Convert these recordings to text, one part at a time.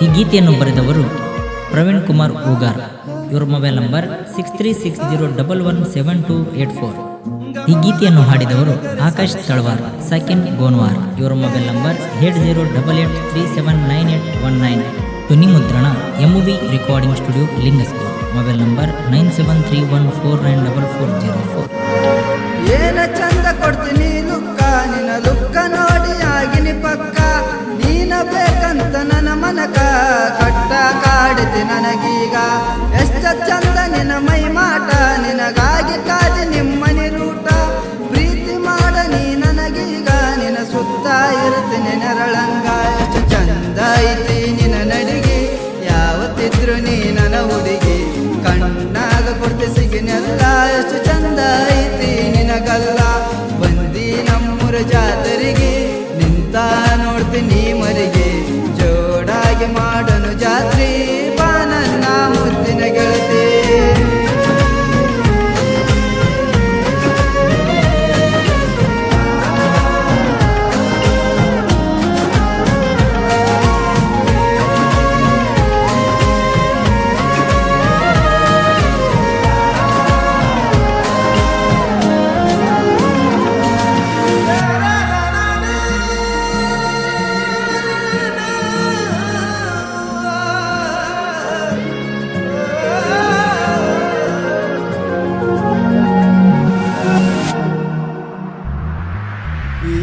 ಈ ಗೀತೆಯನ್ನು ಬರೆದವರು ಪ್ರವೀಣ್ ಕುಮಾರ್ ಹೂಗಾರ್. ಇವರ ಮೊಬೈಲ್ ನಂಬರ್ 6360117284. ಈ ಗೀತೆಯನ್ನು ಹಾಡಿದವರು ಆಕಾಶ್ ತಳವಾರ್, ಸಕಿನ್ ಗೋನ್ವಾರ್. ಇವರ ಮೊಬೈಲ್ ನಂಬರ್ 8088379819. ಧ್ವನಿ ಮುದ್ರಣ MV recording studio Lingsugur. Mobile number 9731494404. ಏನ ಚಂದ ಕೊಡ್ತೀನಿ ಲುಕ್ಕ, ನಿನ್ನ ಲುಕ್ಕ ನೋಡಿ ಆಗಿನಿ ಪಕ್ಕ. ನೀನ ಬೇಕಂತ ನನ್ನ ಮನಕ ಕಟ್ಟ ಕಾಡಿತಿ ನನಗೀಗ. ಎಷ್ಟ ಚಂದ ನಿನ್ನ ಮೈ ಮಾಟ, ನಿನಗಾಗಿ ಕಾದಿ ನಿಮ್ಮನಿ ರೂಟ. ಪ್ರೀತಿ ಮಾಡ ನೀ ನನಗೀಗ, ನಿನ್ನ ಸುತ್ತ ಇರ್ತೀನಿ ನೆರಳಂಗ. ಎಷ್ಟು ಚಂದ ಐತಿ ನಿನ್ನ ನಡಿಗೆ, ಯಾವತ್ತಿದ್ರು ನೀ ನನ್ನ ಹುಡುಗಿ. ಕಣ್ಣಾಗ ಕೊಡ್ತಿ ಸಿಗಿನೆಲ್ಲ, ಎಷ್ಟು ಚಂದ ಐತಿ ನಿನಗಲ್ಲ. ಬಂದಿ ನಮ್ಮೂರ ಜಾತರಿಗೆ, ನಿಂತ ನೋಡ್ತೀನಿ ಮರಿಗೆ. ಜೋಡಾಗಿ ಮಾಡನು ಜಾತ್ರೆ, ಬಾ ನನ್ನ ಮುದ್ದಿನ ಗೆಳತಿ.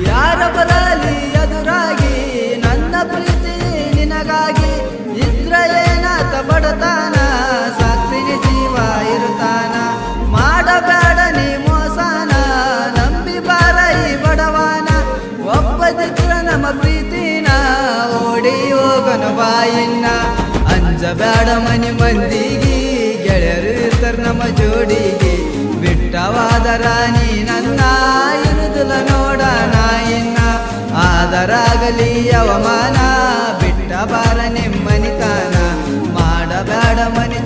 ಯಾರ ಬರಲಿ ಎದುರಾಗಿ, ನನ್ನ ಪ್ರೀತಿ ನಿನಗಾಗಿ. ಇದ್ರ ಏನಾತ ಬಡತಾನ, ಸಾಕ್ತೀನಿ ಜೀವ ಇರುತ್ತಾನ. ಮಾಡಬೇಡ ನೀ ಮೋಸಾನ, ನಂಬಿ ಬಾರ ಈ ಬಡವಾನ. ಒಪ್ಪದಿದ್ರ ನಮ್ಮ ಪ್ರೀತಿನ, ಓಡಿ ಹೋಗನು ಬಾಯಿನ್ನ. ಅಂಜಬೇಡ ಮನಿ ಮಂದಿಗೆ, ಗೆಳೆಯರು ಇರ್ತಾರ ನಮ್ಮ ಜೋಡಿಗೆ. ಬಿಟ್ಟವಾದರ ನೀ ನನ್ನ ಇರುದಿಲ್ಲ ನೋಡ ನಾಯಿನ್ನ. ಆದರಾಗಲಿ ಅವಮಾನ, ಬಿಟ್ಟ ಬಾರ ನಿಮ್ಮನಿತಾನ. ಮಾಡಬೇಡ ಮನಿ